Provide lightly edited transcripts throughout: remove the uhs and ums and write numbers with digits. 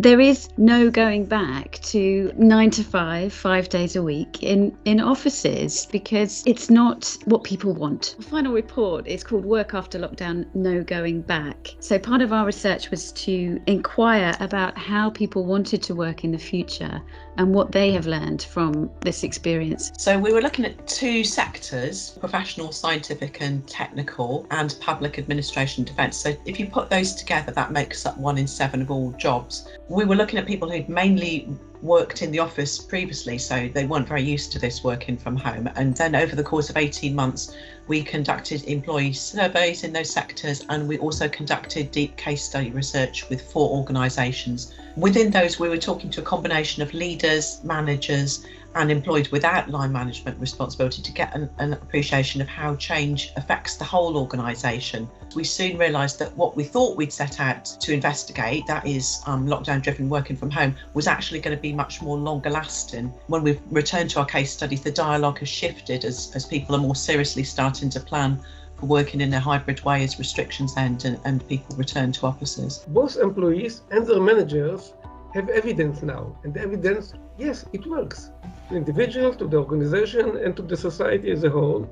there is no going back to 9 to 5, 5 days a week in offices, because it's not what people want. The final report is called Work After Lockdown, No Going Back. So part of our research was to inquire about how people wanted to work in the future and what they have learned from this experience. So we were looking at two sectors: professional, scientific and technical, and public administration, defence. So if you put those together, that makes up 1 in 7 of all jobs. We were looking at people who'd mainly worked in the office previously, so they weren't very used to this working from home. And then over the course of 18 months, we conducted employee surveys in those sectors, and we also conducted deep case study research with 4 organisations. Within those, we were talking to a combination of leaders, managers, and employed without line management responsibility to get an appreciation of how change affects the whole organisation. We soon realised that what we thought we'd set out to investigate, that is lockdown-driven working from home, was actually going to be much more longer lasting. When we've returned to our case studies, the dialogue has shifted as people are more seriously starting to plan for working in a hybrid way as restrictions end and people return to offices. Both employees and their managers have evidence now, and the evidence, yes, it works. To individuals, to the organization, and to the society as a whole,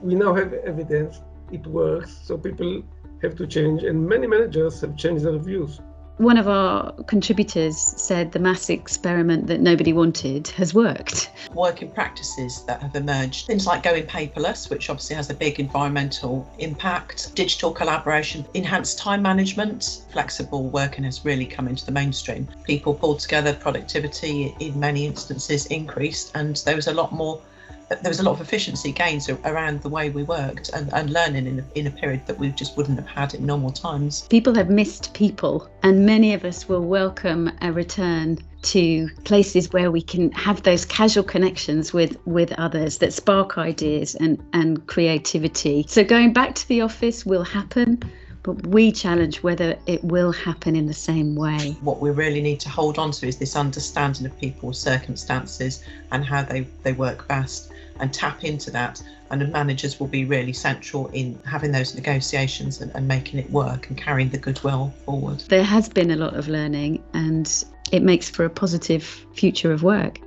we now have evidence it works, so people have to change, and many managers have changed their views. One of our contributors said the mass experiment that nobody wanted has worked. Working practices that have emerged, things like going paperless, which obviously has a big environmental impact, digital collaboration, enhanced time management, flexible working has really come into the mainstream. People pulled together, productivity in many instances increased, and there was a lot of efficiency gains around the way we worked and learning in a period that we just wouldn't have had in normal times. People have missed people, and many of us will welcome a return to places where we can have those casual connections with others that spark ideas and creativity. So going back to the office will happen, but we challenge whether it will happen in the same way. What we really need to hold on to is this understanding of people's circumstances and how they work best, and tap into that. And the managers will be really central in having those negotiations and making it work and carrying the goodwill forward. There has been a lot of learning, and it makes for a positive future of work.